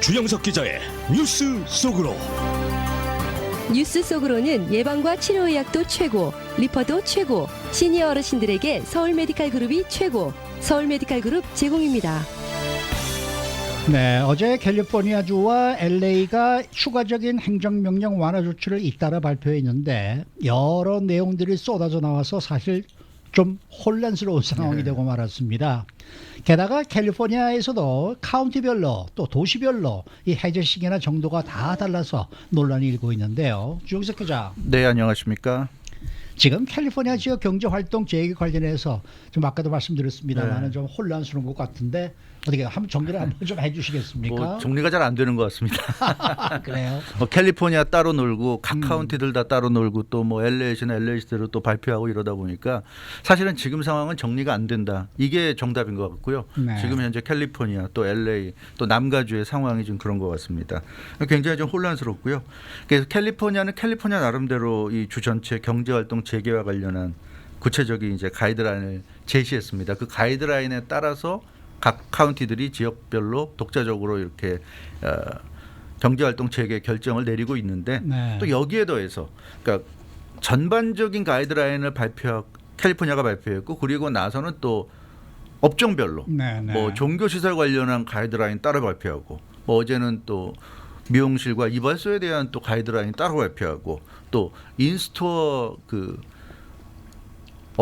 주영석 기자의 뉴스 속으로. 뉴스 속으로는 예방과 치료의학도 최고, 리퍼도 최고, 시니어 어르신들에게 서울 메디칼 그룹이 최고, 서울 메디칼 그룹 제공입니다. 네, 어제 캘리포니아주와 LA가 추가적인 행정명령 완화 조치를 잇따라 발표했는데 여러 내용들이 쏟아져 나와서 사실 좀 혼란스러운 상황이 되고 말았습니다. 게다가 캘리포니아에서도 카운티별로 또 도시별로 이 해제 시기나 정도가 다 달라서 논란이 일고 있는데요. 주영석 기자. 네, 안녕하십니까. 지금 캘리포니아 지역 경제활동 재개 관련해서 좀 아까도 말씀드렸습니다만 네. 좀 혼란스러운 것 같은데 어떻게 한번 정리를 한번 좀 해주시겠습니까? 뭐 정리가 잘 안 되는 것 같습니다. 그래요? 캘리포니아 따로 놀고 각 카운티들 다 따로 놀고 또 뭐 LA시나 LA시대로 또 발표하고 이러다 보니까 사실은 지금 상황은 정리가 안 된다. 이게 정답인 것 같고요. 네. 지금 현재 캘리포니아 또 LA 또 남가주의 상황이 좀 그런 것 같습니다. 굉장히 좀 혼란스럽고요. 그래서 캘리포니아는 캘리포니아 나름대로 이 주 전체 경제활동 재개와 관련한 구체적인 이제 가이드라인을 제시했습니다. 그 가이드라인에 따라서 각 카운티들이 지역별로 독자적으로 이렇게 경제활동 재개 결정을 내리고 있는데 네. 또 여기에 더해서 그러니까 전반적인 가이드라인을 캘리포니아가 발표했고 그리고 나서는 또 업종별로 네, 네. 뭐 종교시설 관련한 가이드라인 따로 발표하고 뭐 어제는 또 미용실과 이발소에 대한 또 가이드라인 따로 발표하고 또 인스토어 그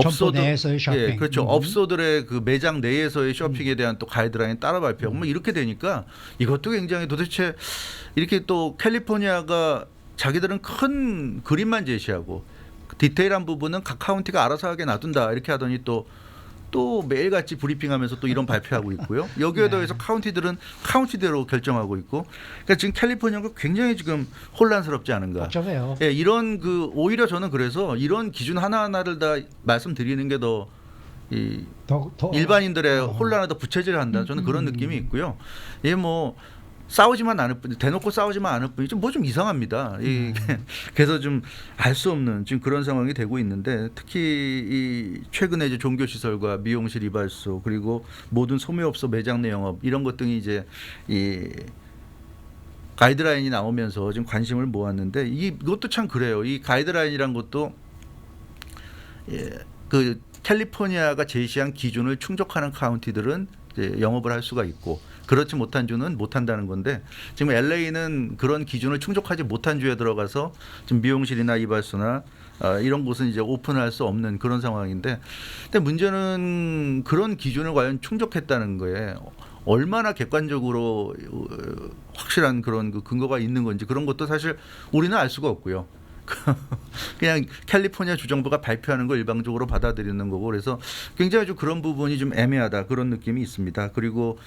점포 내에서의 쇼핑. 예, 그렇죠. 업소들의 그 매장 내에서의 쇼핑에 대한 또 가이드라인 따로 발표하고 뭐 이렇게 되니까 이것도 굉장히 도대체 이렇게 또 캘리포니아가 자기들은 큰 그림만 제시하고 디테일한 부분은 각 카운티가 알아서 하게 놔둔다 이렇게 하더니 또 매일같이 브리핑하면서 또 이런 발표하고 있고요. 여기에 더해서 카운티들은 카운티대로 결정하고 있고, 그러니까 지금 캘리포니아가 굉장히 지금 혼란스럽지 않은가. 복잡해요. 예, 이런 그 오히려 저는 그래서 이런 기준 하나하나를 다 말씀드리는 게 더 더 일반인들의 혼란을 더 부채질한다. 저는 그런 느낌이 있고요. 예, 뭐 싸우지만 않을 뿐, 대놓고 싸우지만 않을 뿐이지 뭐 좀 이상합니다. 그래서 좀 알 수 없는 지금 그런 상황이 되고 있는데 특히 이 최근에 이제 종교시설과 미용실 이발소 그리고 모든 소매업소 매장 내 영업 이런 것 등이 이제 이 가이드라인이 나오면서 지금 관심을 모았는데 이것도 참 그래요. 이 가이드라인이란 것도 그 캘리포니아가 제시한 기준을 충족하는 카운티들은 이제 영업을 할 수가 있고 그렇지 못한 주는 못한다는 건데 지금 LA는 그런 기준을 충족하지 못한 주에 들어가서 지금 미용실이나 이발소나 이런 곳은 이제 오픈할 수 없는 그런 상황인데 근데 문제는 그런 기준을 과연 충족했다는 거에 얼마나 객관적으로 확실한 그런 그 근거가 있는 건지 그런 것도 사실 우리는 알 수가 없고요. 그냥 캘리포니아 주정부가 발표하는 걸 일방적으로 받아들이는 거고 그래서 굉장히 좀 그런 부분이 좀 애매하다 그런 느낌이 있습니다. 그리고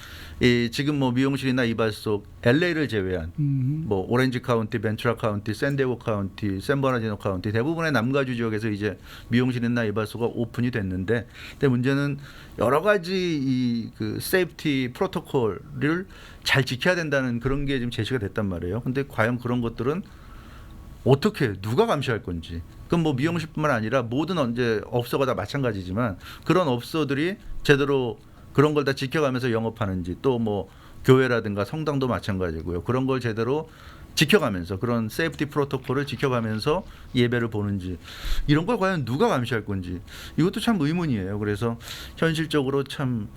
지금 뭐 미용실이나 이발소 LA를 제외한 뭐 오렌지 카운티, 벤츄라 카운티, 샌디에고 카운티, 샌버나디노 카운티 대부분의 남가주 지역에서 이제 미용실이나 이발소가 오픈이 됐는데 근데 문제는 여러 가지 그 세이프티 프로토콜을 잘 지켜야 된다는 그런 게 지금 제시가 됐단 말이에요. 근데 과연 그런 것들은 어떻게 누가 감시할 건지 그럼 뭐 미용실뿐만 아니라 모든 언제 업소가 다 마찬가지지만 그런 업소들이 제대로 그런 걸 다 지켜가면서 영업하는지 또 뭐 교회라든가 성당도 마찬가지고요. 그런 걸 제대로 지켜가면서 그런 세이프티 프로토콜을 지켜가면서 예배를 보는지 이런 걸 과연 누가 감시할 건지 이것도 참 의문이에요. 그래서 현실적으로 참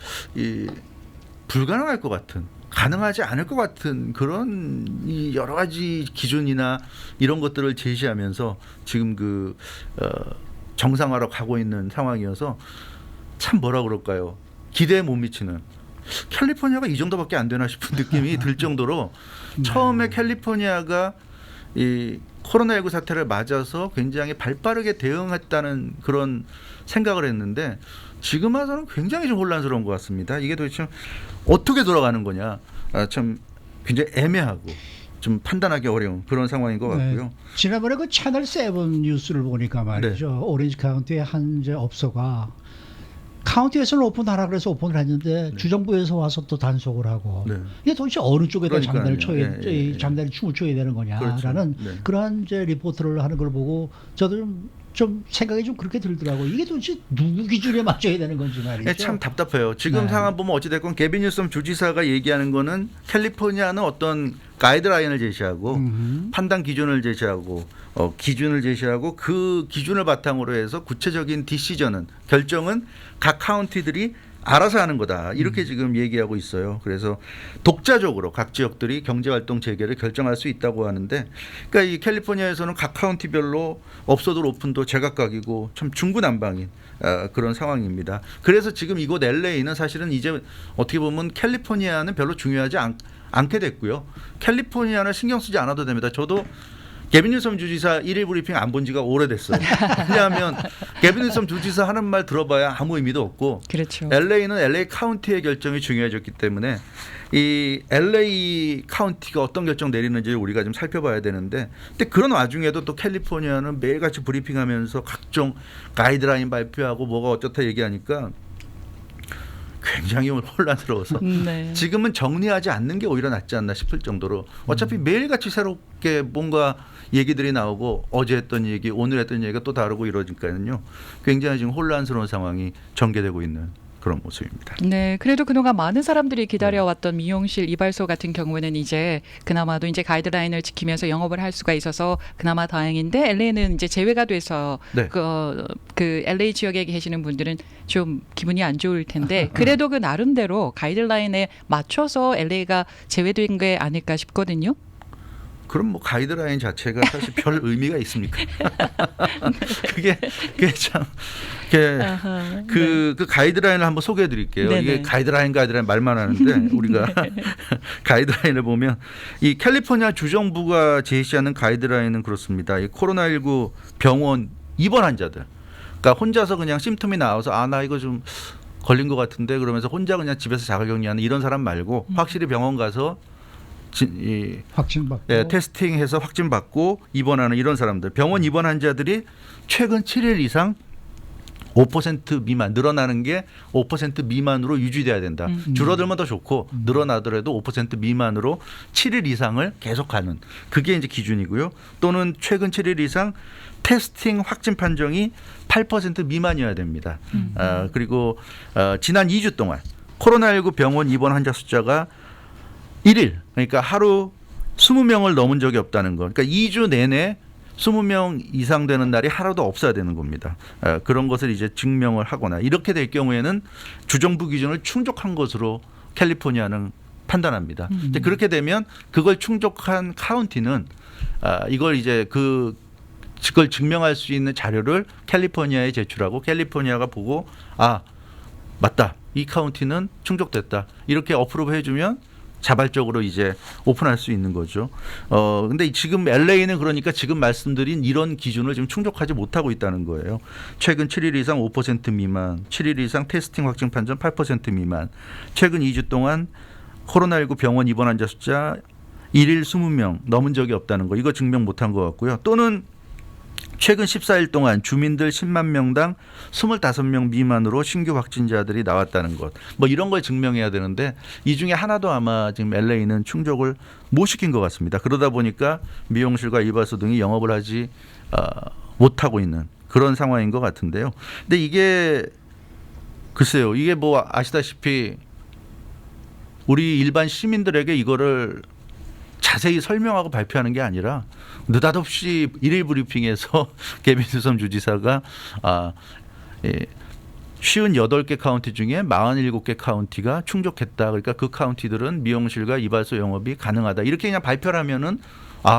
불가능할 것 같은 가능하지 않을 것 같은 그런 이 여러 가지 기준이나 이런 것들을 제시하면서 지금 그 정상화로 가고 있는 상황이어서 참 뭐라 그럴까요? 기대에 못 미치는 캘리포니아가 이 정도밖에 안 되나 싶은 느낌이 들 정도로 처음에 캘리포니아가 이 코로나19 사태를 맞아서 굉장히 발빠르게 대응했다는 그런 생각을 했는데 지금 와서는 굉장히 좀 혼란스러운 것 같습니다. 이게 도대체 어떻게 돌아가는 거냐 참 굉장히 애매하고 좀 판단하기 어려운 그런 상황인 것 같고요. 네. 지난번에 그 채널 7 뉴스를 보니까 말이죠. 네. 오렌지 카운티의 한 이제 업소가 카운티에서는 오픈하라 그래서 오픈을 했는데 주정부에서 와서 또 단속을 하고 네. 이게 도대체 어느 쪽에다 장단을 그러니까요. 장단을 춤을 춰야 되는 거냐라는 그렇죠. 네. 그러한 이제 리포트를 하는 걸 보고 저도 좀 좀 생각이 좀 그렇게 들더라고요. 이게 도대체 누구 기준에 맞춰야 되는 건지 말이죠. 참 답답해요. 지금 네. 상황 보면 어찌됐건 게빈 뉴섬 주지사가 얘기하는 거는 캘리포니아는 어떤 가이드라인을 제시하고 판단 기준을 제시하고 기준을 제시하고 그 기준을 바탕으로 해서 구체적인 디시전은 결정은 각 카운티들이 알아서 하는 거다. 이렇게 지금 얘기하고 있어요. 그래서 독자적으로 각 지역들이 경제활동 재개를 결정할 수 있다고 하는데, 그러니까 이 캘리포니아에서는 각 카운티별로 업소들 오픈도 제각각이고 참 중구난방인 그런 상황입니다. 그래서 지금 이곳 LA는 사실은 이제 어떻게 보면 캘리포니아는 별로 중요하지 않게 됐고요. 캘리포니아는 신경 쓰지 않아도 됩니다. 저도 게빈 뉴섬 주지사 1일 브리핑 안 본 지가 오래됐어요. 왜냐하면 게빈 뉴섬 주지사 하는 말 들어봐야 아무 의미도 없고, 그렇죠. LA는 LA 카운티의 결정이 중요해졌기 때문에 이 LA 카운티가 어떤 결정 내리는지 우리가 좀 살펴봐야 되는데, 근데 그런 와중에도 또 캘리포니아는 매일같이 브리핑하면서 각종 가이드라인 발표하고 뭐가 어쩌다 얘기하니까 굉장히 혼란스러워서 네. 지금은 정리하지 않는 게 오히려 낫지 않나 싶을 정도로 어차피 매일같이 새롭게 뭔가 얘기들이 나오고 어제 했던 얘기 오늘 했던 얘기가 또 다르고 이러니까요. 굉장히 지금 혼란스러운 상황이 전개되고 있는 그런 모습입니다. 네, 그래도 그동안 많은 사람들이 기다려왔던 미용실 이발소 같은 경우에는 이제 그나마도 이제 가이드라인을 지키면서 영업을 할 수가 있어서 그나마 다행인데, LA는 이제 제외가 돼서 네. 그 LA 지역에 계시는 분들은 좀 기분이 안 좋을 텐데, 그래도 그 나름대로 가이드라인에 맞춰서 LA가 제외된 게 아닐까 싶거든요. 그럼 뭐 가이드라인 자체가 사실 별 의미가 있습니까? 그게 참 그 가이드라인을 한번 소개해드릴게요. 네네. 이게 가이드라인 말만 하는데 우리가 가이드라인을 보면 이 캘리포니아 주정부가 제시하는 가이드라인은 그렇습니다. 이 코로나19 병원 입원 환자들, 그러니까 혼자서 그냥 심텀이 나와서 나 이거 좀 걸린 것 같은데 그러면서 혼자 그냥 집에서 자가격리하는 이런 사람 말고 확실히 병원 가서 확진받고 테스팅해서 확진받고 입원하는 이런 사람들, 병원 입원 환자들이 최근 7일 이상 5% 미만, 늘어나는 게 5% 미만으로 유지돼야 된다. 줄어들면 더 좋고 늘어나더라도 5% 미만으로 7일 이상을 계속하는, 그게 이제 기준이고요. 또는 최근 7일 이상 테스팅 확진 판정이 8% 미만이어야 됩니다. 그리고 지난 2주 동안 코로나19 병원 입원 환자 숫자가 1일, 그러니까 하루 20명을 넘은 적이 없다는 것. 그러니까 2주 내내 20명 이상 되는 날이 하루도 없어야 되는 겁니다. 그런 것을 이제 증명을 하거나 이렇게 될 경우에는 주정부 기준을 충족한 것으로 캘리포니아는 판단합니다. 근데 그렇게 되면 그걸 충족한 카운티는 이걸 이제 그걸 증명할 수 있는 자료를 캘리포니아에 제출하고, 캘리포니아가 보고 맞다, 이 카운티는 충족됐다, 이렇게 어프로브 해주면 자발적으로 이제 오픈할 수 있는 거죠. 근데 지금 LA는 그러니까 지금 말씀드린 이런 기준을 지금 충족하지 못하고 있다는 거예요. 최근 7일 이상 5% 미만, 7일 이상 테스팅 확진 판정 8% 미만, 최근 2주 동안 코로나19 병원 입원 환자 숫자 1일 20명 넘은 적이 없다는 거, 이거 증명 못한 것 같고요. 또는 최근 14일 동안 주민들 10만 명당 25명 미만으로 신규 확진자들이 나왔다는 것, 뭐 이런 걸 증명해야 되는데 이 중에 하나도 아마 지금 LA는 충족을 못 시킨 것 같습니다. 그러다 보니까 미용실과 이발소 등이 영업을 하지 못하고 있는 그런 상황인 것 같은데요. 근데 이게 글쎄요, 이게 뭐 아시다시피 우리 일반 시민들에게 이거를 자세히 설명하고 발표하는 게 아니라 느닷없이 1일 브리핑에서 게빈 뉴섬 주지사가 58개 카운티 중에 47개 카운티가 충족했다. 그러니까 그 카운티들은 미용실과 이발소 영업이 가능하다. 이렇게 그냥 발표를 하면은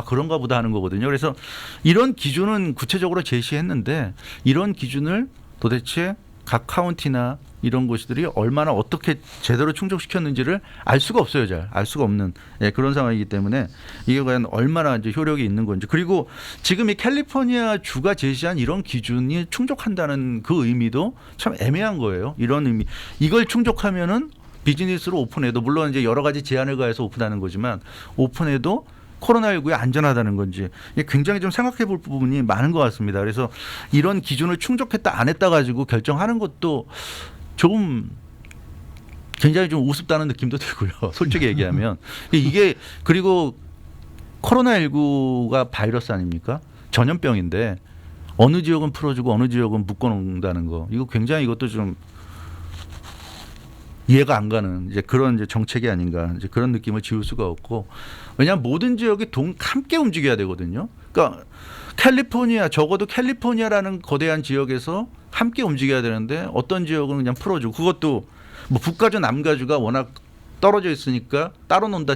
그런가 보다 하는 거거든요. 그래서 이런 기준은 구체적으로 제시했는데 이런 기준을 도대체 각 카운티나 이런 곳들이 얼마나 어떻게 제대로 충족시켰는지를 알 수가 없어요. 잘 알 수가 없는 그런 상황이기 때문에 이게 과연 얼마나 이제 효력이 있는 건지, 그리고 지금 이 캘리포니아 주가 제시한 이런 기준이 충족한다는 그 의미도 참 애매한 거예요. 이런 의미, 이걸 충족하면은 비즈니스로 오픈해도, 물론 이제 여러 가지 제한을 가해서 오픈하는 거지만 오픈해도 코로나19에 안전하다는 건지 굉장히 좀 생각해 볼 부분이 많은 것 같습니다. 그래서 이런 기준을 충족했다 안 했다 가지고 결정하는 것도 조금 굉장히 좀 우습다는 느낌도 들고요. 솔직히 얘기하면 이게, 그리고 코로나19가 바이러스 아닙니까? 전염병인데 어느 지역은 풀어주고 어느 지역은 묶어놓는다는 거 이거 굉장히 이것도 좀 이해가 안 가는 이제 그런 이제 정책이 아닌가 이제 그런 느낌을 지울 수가 없고 왜냐하면 모든 지역이 함께 움직여야 되거든요. 그러니까 캘리포니아 적어도 캘리포니아라는 거대한 지역에서 함께 움직여야 되는데 어떤 지역은 그냥 풀어주고 그것도 뭐 북가주 남가주가 워낙 떨어져 있으니까 따로 논다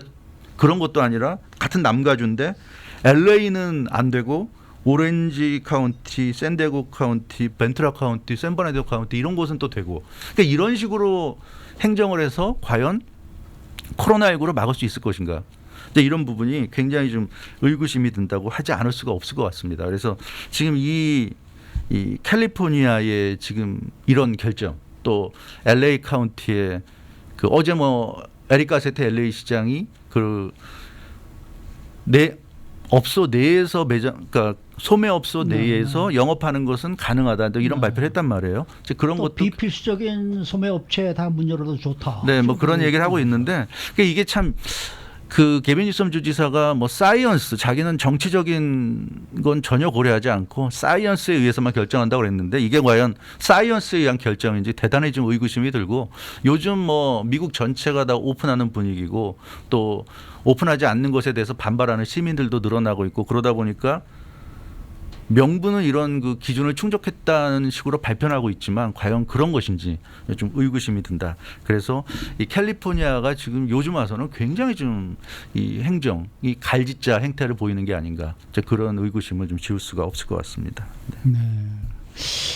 그런 것도 아니라 같은 남가주인데 LA는 안 되고 오렌지 카운티, 샌디에고 카운티, 벤트라 카운티, 샌버나디오 카운티 이런 곳은 또 되고 그러니까 이런 식으로 행정을 해서 과연 코로나19를 막을 수 있을 것인가 이런 부분이 굉장히 좀 의구심이 든다고 하지 않을 수가 없을 것 같습니다. 그래서 지금 이 캘리포니아의 지금 이런 결정 또 LA 카운티의 그 어제 뭐 에릭 가세트 LA 시장이 그 업소 내에서 매장 그러니까 소매업소 내에서 영업하는 것은 가능하다. 이런 발표를 했단 말이에요. 그런 것도 비필수적인 소매업체 다 문 열어도 좋다. 네, 뭐 그런 얘기를 하고 있는데 그러니까 이게 참 그 게빈 뉴섬 주지사가 뭐 사이언스 자기는 정치적인 건 전혀 고려하지 않고 사이언스에 의해서만 결정한다고 그랬는데 이게 과연 사이언스에 의한 결정인지 대단히 좀 의구심이 들고 요즘 뭐 미국 전체가 다 오픈하는 분위기고 또 오픈하지 않는 것에 대해서 반발하는 시민들도 늘어나고 있고 그러다 보니까 명분은 이런 그 기준을 충족했다는 식으로 발표하고 있지만 과연 그런 것인지 좀 의구심이 든다. 그래서 이 캘리포니아가 지금 요즘 와서는 굉장히 좀 이 행정, 이 갈짓자 행태를 보이는 게 아닌가. 그런 의구심을 좀 지울 수가 없을 것 같습니다. 네.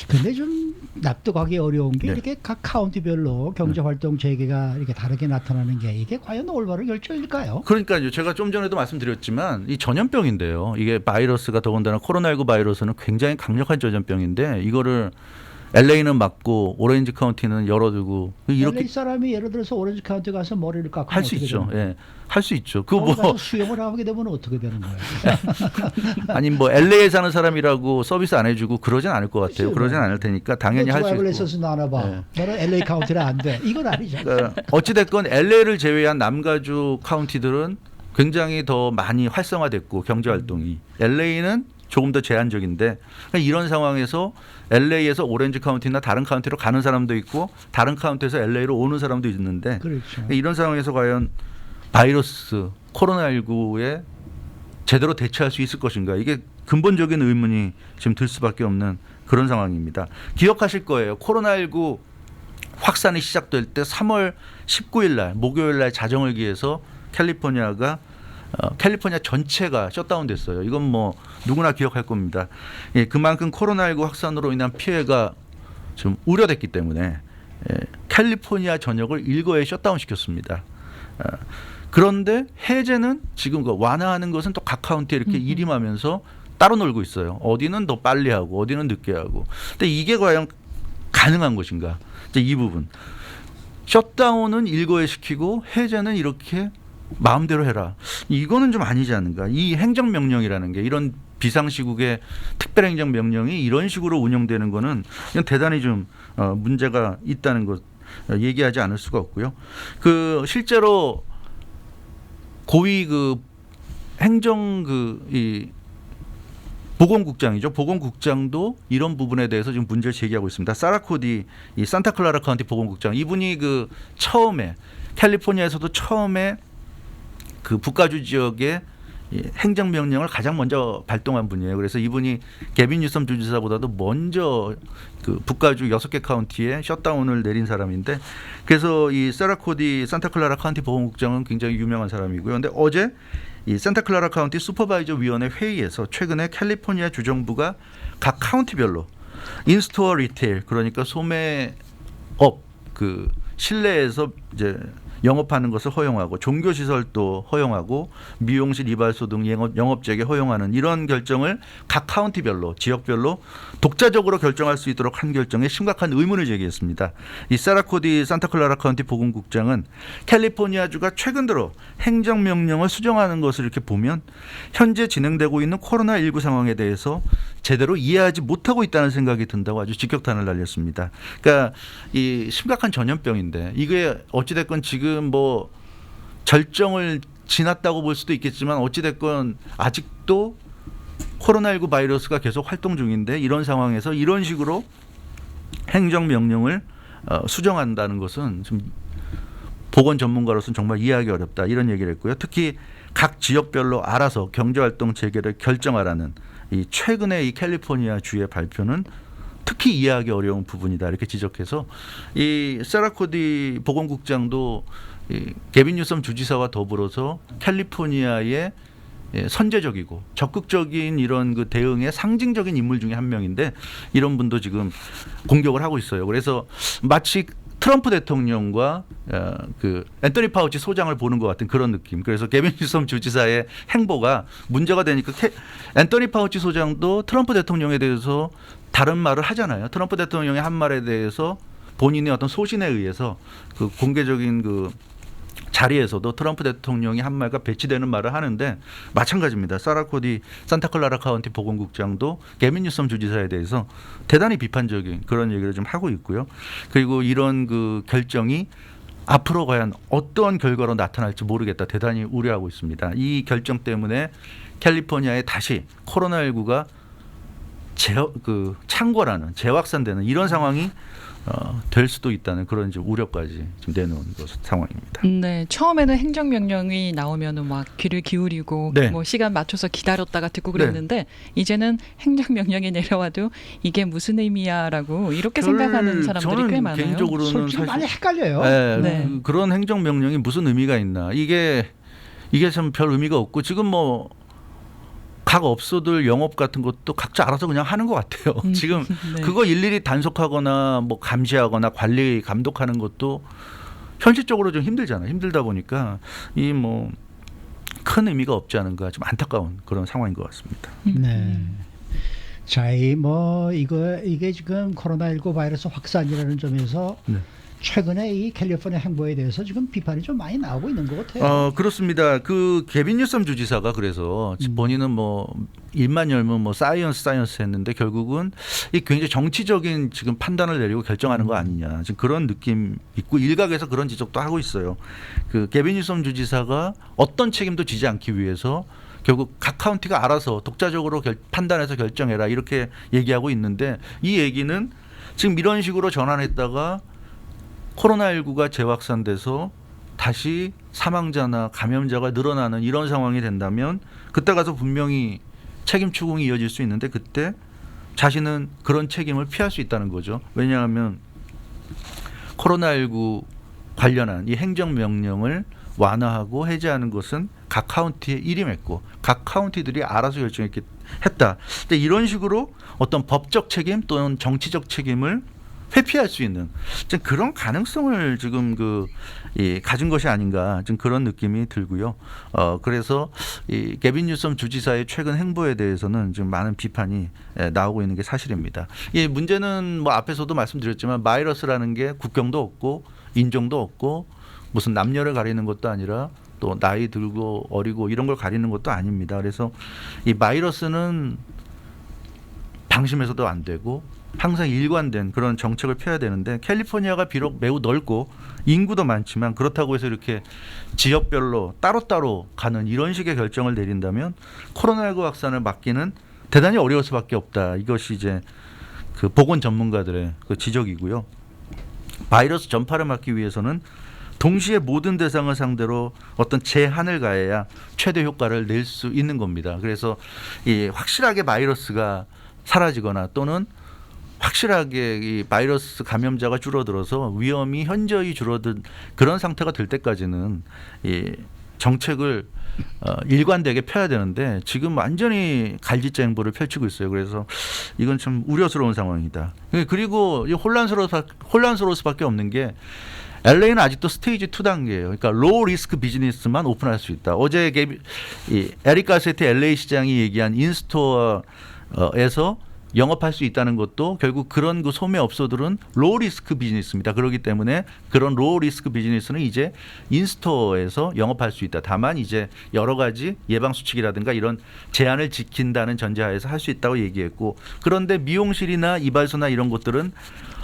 근데 좀 납득하기 어려운 게 네. 이렇게 각 카운티별로 경제 활동 재개가 이렇게 다르게 나타나는 게 이게 과연 올바른 결정일까요? 그러니까요. 제가 좀 전에도 말씀드렸지만 이 전염병인데요. 이게 바이러스가 더군다나 코로나19 바이러스는 굉장히 강력한 전염병인데 이거를 LA는 막고 오렌지 카운티는 열어두고 이렇게 LA 사람이 예를 들어서 오렌지 카운티 가서 머리를 깎으면 할 수 어떻게 있죠. 되는 거예요? 예. 할 수 있죠. 그 거기 뭐 가서 수염을 하게 되면 어떻게 되는 거예요? 아니 뭐 LA에 사는 사람이라고 서비스 안 해주고 그러진 않을 것 같아요. 그렇죠. 그러진 않을 테니까 당연히 할 수 있고. 레슨스 나눠봐. 네. 너는 LA 카운티라 안 돼. 이건 아니잖아. 그러니까 어찌 됐건 LA를 제외한 남가주 카운티들은 굉장히 더 많이 활성화됐고 경제 활동이 LA는 조금 더 제한적인데 그러니까 이런 상황에서 LA에서 오렌지 카운티나 다른 카운티로 가는 사람도 있고 다른 카운티에서 LA로 오는 사람도 있는데 그렇죠. 그러니까 이런 상황에서 과연 바이러스 코로나19에 제대로 대처할 수 있을 것인가 이게 근본적인 의문이 지금 들 수밖에 없는 그런 상황입니다. 기억하실 거예요. 코로나19 확산이 시작될 때 3월 19일 날 목요일 날 자정을 기해서 캘리포니아 전체가 셧다운됐어요. 이건 뭐 누구나 기억할 겁니다. 예, 그만큼 코로나19 확산으로 인한 피해가 좀 우려됐기 때문에 캘리포니아 전역을 일거에 셧다운시켰습니다. 그런데 해제는 지금 완화하는 것은 또 각 카운티에 이렇게 일임하면서 따로 놀고 있어요. 어디는 더 빨리 하고 어디는 늦게 하고. 근데 이게 과연 가능한 것인가? 이제 이 부분. 셧다운은 일거에 시키고 해제는 이렇게 마음대로 해라. 이거는 좀 아니지 않는가. 이 행정명령이라는 게 이런 비상시국의 특별행정명령이 이런 식으로 운영되는 거는 이건 대단히 좀 문제가 있다는 것 얘기하지 않을 수가 없고요. 그 실제로 고위 그 행정 이 보건국장이죠. 보건국장도 이런 부분에 대해서 지금 문제를 제기하고 있습니다. 사라 코디 이 산타클라라 카운티 보건국장 이분이 그 처음에 캘리포니아에서도 처음에 그 북가주 지역의 행정명령을 가장 먼저 발동한 분이에요. 그래서 이분이 게빈 뉴섬 주지사보다도 먼저 그 북가주 6개 카운티에 셧다운을 내린 사람인데 그래서 이 사라 코디 산타클라라 카운티 보건국장은 굉장히 유명한 사람이고요. 그런데 어제 이 산타클라라 카운티 슈퍼바이저 위원회 회의에서 최근에 캘리포니아 주정부가 각 카운티별로 인스토어 리테일 그러니까 소매업 그 실내에서 이제 영업하는 것을 허용하고 종교시설도 허용하고 미용실, 이발소 등 영업재개 허용하는 이런 결정을 각 카운티별로 지역별로 독자적으로 결정할 수 있도록 한 결정에 심각한 의문을 제기했습니다. 이 사라 코디 산타클라라 카운티 보건국장은 캘리포니아주가 최근 들어 행정명령을 수정하는 것을 이렇게 보면 현재 진행되고 있는 코로나19 상황에 대해서 제대로 이해하지 못하고 있다는 생각이 든다고 아주 직격탄을 날렸습니다. 그러니까 이 심각한 전염병인데 이게 어찌됐건 지금 뭐 절정을 지났다고 볼 수도 있겠지만 어찌됐건 아직도 코로나19 바이러스가 계속 활동 중인데 이런 상황에서 이런 식으로 행정명령을 수정한다는 것은 좀 보건 전문가로서는 정말 이해하기 어렵다 이런 얘기를 했고요. 특히 각 지역별로 알아서 경제활동 재개를 결정하라는 이 최근에 이 캘리포니아 주의 발표는 특히 이해하기 어려운 부분이다 이렇게 지적해서 이 세라 코디 보건국장도 이 게빈 뉴섬 주지사와 더불어서 캘리포니아의 선제적이고 적극적인 이런 그 대응의 상징적인 인물 중에 한 명인데 이런 분도 지금 공격을 하고 있어요. 그래서 마치 트럼프 대통령과 그 앤토니 파우치 소장을 보는 것 같은 그런 느낌. 그래서 게빈 뉴섬 주지사의 행보가 문제가 되니까 앤토니 파우치 소장도 트럼프 대통령에 대해서 다른 말을 하잖아요. 트럼프 대통령의 한 말에 대해서 본인의 어떤 소신에 의해서 그 공개적인 그 자리에서도 트럼프 대통령이 한 말과 배치되는 말을 하는데 마찬가지입니다. 사라 코디 산타클라라 카운티 보건국장도 게빈 뉴섬 주지사에 대해서 대단히 비판적인 그런 얘기를 좀 하고 있고요. 그리고 이런 그 결정이 앞으로 과연 어떠한 결과로 나타날지 모르겠다 대단히 우려하고 있습니다. 이 결정 때문에 캘리포니아에 다시 코로나19가 창궐하는 재확산되는 이런 상황이 될 수도 있다는 그런 이제 우려까지 좀 내놓은 상황입니다. 네, 처음에는 행정명령이 나오면은 막 귀를 기울이고 네. 뭐 시간 맞춰서 기다렸다가 듣고 그랬는데 이제는 행정명령이 내려와도 이게 무슨 의미야라고 이렇게 생각하는 사람들이 꽤 저는 많아요. 개인적으로는 솔직히 많이 헷갈려요. 네. 그런 행정명령이 무슨 의미가 있나 이게 참 별 의미가 없고 지금 뭐 각 업소들 영업 같은 것도 각자 알아서 그냥 하는 것 같아요. 지금 네. 그거 일일이 단속하거나 뭐 감시하거나 관리 감독하는 것도 현실적으로 좀 힘들잖아요. 힘들다 보니까 이 뭐 큰 의미가 없지 않은가 좀 안타까운 그런 상황인 것 같습니다. 네. 자, 이게 지금 코로나19 바이러스 확산이라는 점에서 네. 최근에 이 캘리포니아 행보에 대해서 지금 비판이 좀 많이 나오고 있는 것 같아요. 그렇습니다. 그 게빈 뉴섬 주지사가 그래서 본인은 뭐 입만 열면 뭐 사이언스 했는데 결국은 이 굉장히 정치적인 지금 판단을 내리고 결정하는 거 아니냐. 지금 그런 느낌 있고 일각에서 그런 지적도 하고 있어요. 그 게빈 뉴섬 주지사가 어떤 책임도 지지 않기 위해서 결국 각 카운티가 알아서 독자적으로 판단해서 결정해라 이렇게 얘기하고 있는데 이 얘기는 지금 이런 식으로 전환했다가 코로나19가 재확산돼서 다시 사망자나 감염자가 늘어나는 이런 상황이 된다면 그때 가서 분명히 책임 추궁이 이어질 수 있는데 그때 자신은 그런 책임을 피할 수 있다는 거죠. 왜냐하면 코로나19 관련한 이 행정명령을 완화하고 해제하는 것은 각 카운티에 일임했고 각 카운티들이 알아서 결정했다. 근데 이런 식으로 어떤 법적 책임 또는 정치적 책임을 회피할 수 있는 그런 가능성을 지금 가진 것이 아닌가 좀 그런 느낌이 들고요. 그래서 이 게빈 뉴섬 주지사의 최근 행보에 대해서는 지금 많은 비판이 나오고 있는 게 사실입니다. 이 문제는 뭐 앞에서도 말씀드렸지만 바이러스라는 게 국경도 없고 인종도 없고 무슨 남녀를 가리는 것도 아니라 또 나이 들고 어리고 이런 걸 가리는 것도 아닙니다. 그래서 이 바이러스는 방심해서도 안 되고 항상 일관된 그런 정책을 펴야 되는데 캘리포니아가 비록 매우 넓고 인구도 많지만 그렇다고 해서 이렇게 지역별로 따로따로 가는 이런 식의 결정을 내린다면 코로나19 확산을 막기는 대단히 어려울 수밖에 없다. 이것이 이제 그 보건 전문가들의 그 지적이고요. 바이러스 전파를 막기 위해서는 동시에 모든 대상을 상대로 어떤 제한을 가해야 최대 효과를 낼 수 있는 겁니다. 그래서 이 확실하게 바이러스가 사라지거나 또는 확실하게 이 바이러스 감염자가 줄어들어서 위험이 현저히 줄어든 그런 상태가 될 때까지는 이 정책을 일관되게 펴야 되는데 지금 완전히 갈짓자 행보를 펼치고 있어요. 그래서 이건 좀 우려스러운 상황이다. 그리고 혼란스러울 수밖에 없는 게 LA는 아직도 스테이지 2 단계예요. 그러니까 로우 리스크 비즈니스만 오픈할 수 있다. 어제 이 에릭 가세트 LA 시장이 얘기한 인스토어에서 영업할 수 있다는 것도 결국 그런 그 소매 업소들은 로우 리스크 비즈니스입니다. 그렇기 때문에 그런 로우 리스크 비즈니스는 이제 인스토어에서 영업할 수 있다. 다만 이제 여러 가지 예방 수칙이라든가 이런 제한을 지킨다는 전제하에서 할 수 있다고 얘기했고 그런데 미용실이나 이발소나 이런 것들은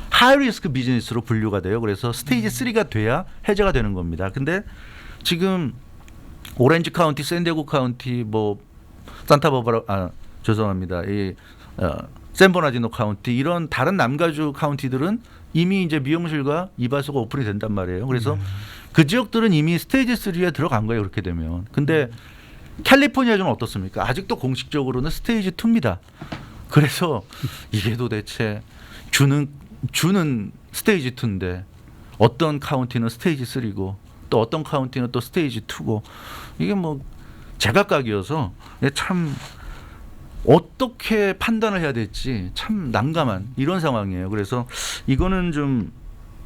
하이 리스크 비즈니스로 분류가 돼요. 그래서 스테이지 3가 돼야 해제가 되는 겁니다. 근데 지금 오렌지 카운티, 샌디에고 카운티, 뭐 산타바바라 죄송합니다. 이 샌버나디노 카운티 이런 다른 남가주 카운티들은 이미 이제 미용실과 이발소가 오픈이 된단 말이에요. 그래서 그 지역들은 이미 스테이지 3에 들어간 거예요. 그렇게 되면. 근데 캘리포니아주는 어떻습니까? 아직도 공식적으로는 스테이지 2입니다. 그래서 이게 도대체 주는 스테이지 2인데 어떤 카운티는 스테이지 3고 또 어떤 카운티는 또 스테이지 2고 이게 뭐 제각각이어서 참 어떻게 판단을 해야 될지 참 난감한 이런 상황이에요. 그래서 이거는 좀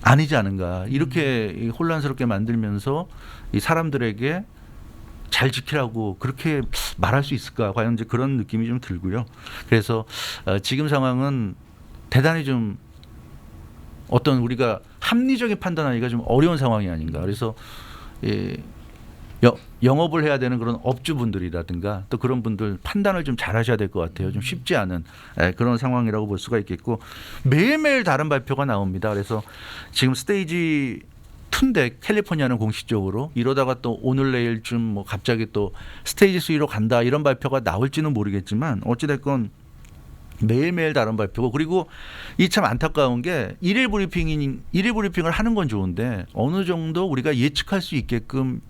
아니지 않은가 이렇게 혼란스럽게 만들면서 이 사람들에게 잘 지키라고 그렇게 말할 수 있을까 과연 이제 그런 느낌이 좀 들고요. 그래서 지금 상황은 대단히 좀 어떤 우리가 합리적인 판단하기가 좀 어려운 상황이 아닌가. 그래서 영업을 해야 되는 그런 업주분들이라든가 또 그런 분들 판단을 좀 잘하셔야 될 것 같아요. 좀 쉽지 않은 그런 상황이라고 볼 수가 있겠고 매일매일 다른 발표가 나옵니다. 그래서 지금 스테이지 2인데 캘리포니아는 공식적으로 이러다가 또 오늘 내일쯤 뭐 갑자기 또 스테이지 3로 간다 이런 발표가 나올지는 모르겠지만 어찌됐건 매일매일 다른 발표고 그리고 이 참 안타까운 게 일일 브리핑을 하는 건 좋은데 어느 정도 우리가 예측할 수 있게끔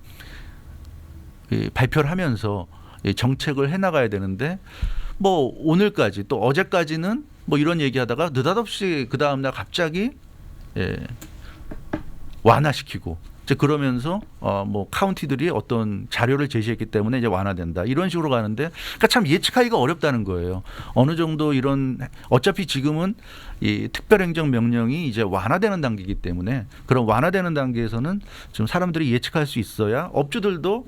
발표를 하면서 정책을 해나가야 되는데 뭐 오늘까지 또 어제까지는 뭐 이런 얘기하다가 느닷없이 그 다음날 갑자기 완화시키고 이제 그러면서 뭐 카운티들이 어떤 자료를 제시했기 때문에 이제 완화된다 이런 식으로 가는데 그러니까 참 예측하기가 어렵다는 거예요. 어느 정도 이런 어차피 지금은 이 특별행정 명령이 이제 완화되는 단계이기 때문에 그런 완화되는 단계에서는 좀 사람들이 예측할 수 있어야 업주들도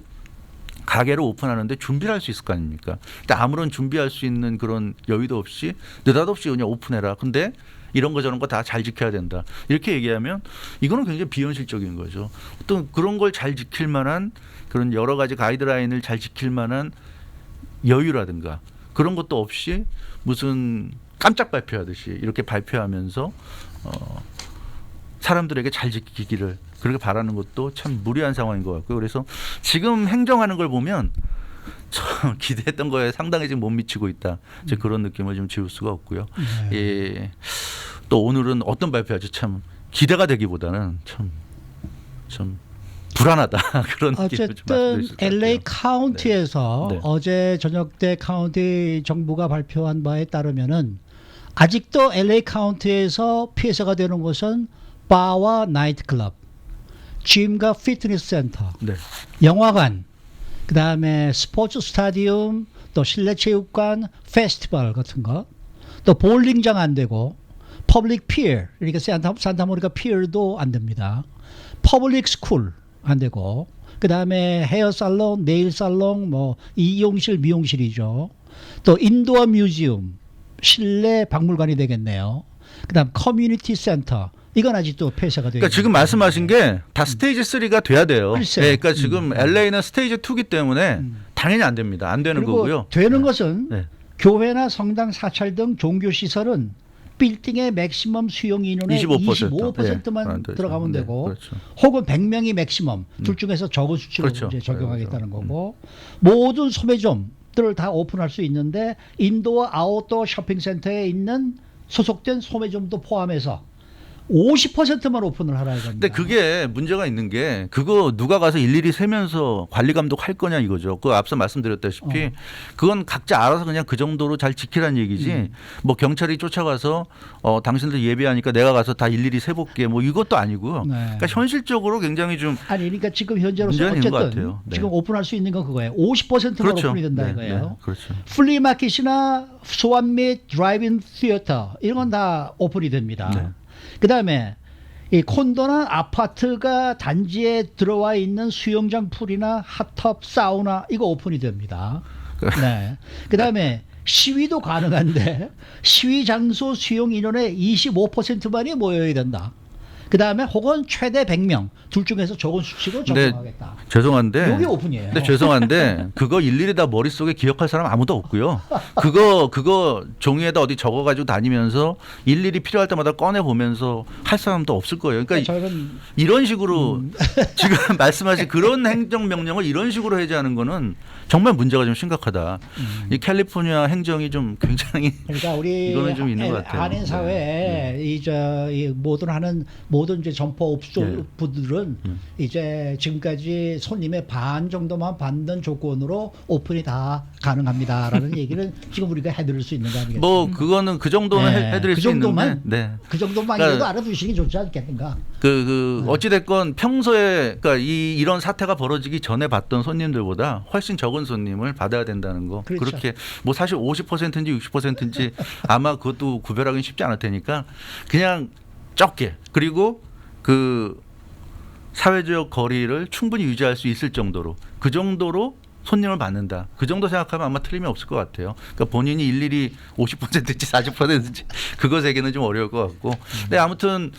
가게를 오픈하는데 준비를 할 수 있을 거 아닙니까? 근데 아무런 준비할 수 있는 그런 여유도 없이 느닷없이 그냥 오픈해라. 근데 이런 거 저런 거 다 잘 지켜야 된다. 이렇게 얘기하면 이거는 굉장히 비현실적인 거죠. 어떤 그런 걸 잘 지킬 만한 그런 여러 가지 가이드라인을 잘 지킬 만한 여유라든가 그런 것도 없이 무슨 깜짝 발표하듯이 이렇게 발표하면서 사람들에게 잘 지키기를 그렇게 바라는 것도 참 무리한 상황인 것 같고요. 그래서 지금 행정하는 걸 보면 참 기대했던 거에 상당히 지금 못 미치고 있다. 이제 그런 느낌을 좀 지울 수가 없고요. 또 오늘은 어떤 발표할지 참 기대가 되기보다는 참 불안하다 그런 느낌을 좀 말씀드릴 수 어쨌든 있을 것 LA 같아요. 카운티에서 네. 어제 저녁 때 카운티 정부가 발표한 바에 따르면은 아직도 LA 카운티에서 폐쇄가 되는 것은 바와 나이트클럽, 짐과 피트니스 센터, 네. 영화관, 그다음에 스포츠 스타디움, 또 실내 체육관, 페스티벌 같은 거, 또 볼링장 안 되고 퍼블릭 피어, 그러니까 산타모니카 피어도 안 됩니다. 퍼블릭 스쿨 안 되고, 그다음에 헤어 살론, 네일 살론, 뭐 이용실, 미용실이죠. 또 인도어 뮤지엄, 실내 박물관이 되겠네요. 그다음 커뮤니티 센터. 이건 아직도 폐쇄가 되어 그러니까 지금 말씀하신 게 다 스테이지 3가 돼야 돼요. 글쎄요. 네, 그러니까 지금 LA는 스테이지 2기 때문에 당연히 안 됩니다. 안 되는 그리고 거고요. 되는 것은 네. 교회나 성당, 사찰 등 종교 시설은 빌딩의 맥시멈 수용 인원의 25%만 네. 들어가면 네. 되고 그렇죠. 혹은 100명이 맥시멈 둘 중에서 적은 수치로 그렇죠. 이제 적용하겠다는 그렇죠. 거고 모든 소매점들을 다 오픈할 수 있는데 인도어 아웃도어 쇼핑센터에 있는 소속된 소매점도 포함해서 50%만 오픈을 하라 이겁니다. 근데 그게 문제가 있는 게 그거 누가 가서 일일이 세면서 관리 감독할 거냐 이거죠. 그 앞서 말씀드렸다시피 그건 각자 알아서 그냥 그 정도로 잘 지키라는 얘기지. 뭐 경찰이 쫓아가서 당신들 예배하니까 내가 가서 다 일일이 세볼게 뭐 이것도 아니고요. 네. 그러니까 현실적으로 굉장히 좀 아니 그러니까 지금 현재로서 문제는 있는 것 어쨌든 같아요. 네. 지금 오픈할 수 있는 건 그거예요. 50%만 그렇죠. 오픈이 된다 네, 이거예요. 네, 그렇죠. 플리마켓이나 소환 및 드라이브인 시어터 이런 건 다 오픈이 됩니다. 네. 그다음에 이 콘도나 아파트가 단지에 들어와 있는 수영장 풀이나 핫tub 사우나 이거 오픈이 됩니다. 네. 그다음에 시위도 가능한데 시위 장소 수용 인원의 25%만이 모여야 된다. 그다음에 혹은 최대 100명 둘 중에서 적은 수치로 적용하겠다. 죄송한데. 이게 오픈이에요. 근데 죄송한데 그거 일일이 다 머릿속에 기억할 사람 아무도 없고요. 그거 종이에다 어디 적어가지고 다니면서 일일이 필요할 때마다 꺼내 보면서 할 사람도 없을 거예요. 그러니까 저는 이런 식으로 지금 말씀하신 그런 행정명령을 이런 식으로 해제하는 거는 정말 문제가 좀 심각하다. 이 캘리포니아 행정이 좀 굉장히 그러니까 우리 이거는 좀 있는 것 같아요. 한인 사회에 이 모든 이제 점포업소들은 이제 지금까지 손님의 반 정도만 받는 조건으로 오픈이 다 가능합니다라는 얘기를 지금 우리가 해드릴 수 있는 거 아니겠습니까? 뭐 그거는 그 정도는 네, 해드릴 그 수 정도만? 있는데. 네. 그 정도만이라도 그러니까 알아두시기 좋지 않겠는가? 어찌됐건 평소에 그러니까 이런 사태가 벌어지기 전에 봤던 손님들보다 훨씬 적은 손님을 받아야 된다는 거. 그렇죠. 그렇게 뭐 사실 50%인지 60%인지 아마 그것도 구별하기는 쉽지 않을 테니까 그냥 적게 그리고 그 사회적 거리를 충분히 유지할 수 있을 정도로 그 정도로 손님을 받는다. 그 정도 생각하면 아마 틀림이 없을 것 같아요. 그러니까 본인이 일일이 50%인지 40%인지 그것에게는 좀 어려울 것 같고. 근데 아무튼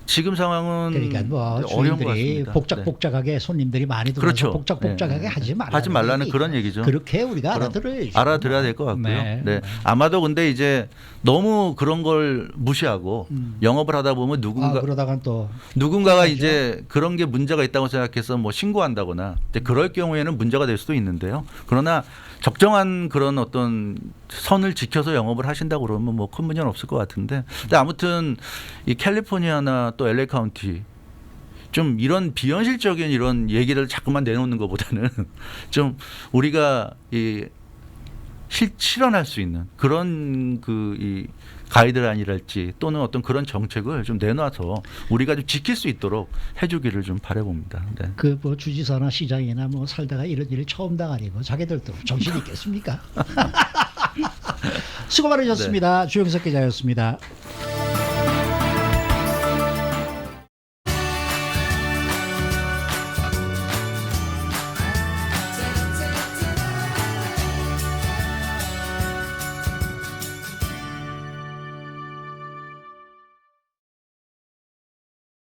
지금 상황은 그러니까 뭐 어려운 것 주인들이 같습니다. 복작하게 손님들이 많이 들어와서 그렇죠. 복작하게 네. 하지 말라는 그런 얘기죠. 그렇게 우리가 알아들어야죠. 알아들어야 될 것 같고요. 네. 네. 아마도 근데 이제 너무 그런 걸 무시하고 영업을 하다 보면 그러다가 또 누군가가 이제 그런 게 문제가 있다고 생각해서 뭐 신고한다거나 이제 그럴 경우에는 문제가 될 수도 있는데요. 그러나 적정한 그런 어떤 선을 지켜서 영업을 하신다고 그러면 뭐 큰 문제는 없을 것 같은데. 근데 아무튼 이 캘리포니아나 또 LA 카운티 좀 이런 비현실적인 이런 얘기를 자꾸만 내놓는 것보다는 좀 우리가 이 실현할 수 있는 그런 이 가이드라인이랄지 또는 어떤 그런 정책을 좀 내놔서 우리가 좀 지킬 수 있도록 해주기를 좀 바라봅니다. 네. 그 뭐 주지사나 시장이나 뭐 살다가 이런 일을 처음 당하니 뭐 자기들도 정신이 있겠습니까? 수고 많으셨습니다. 주영석 기자였습니다.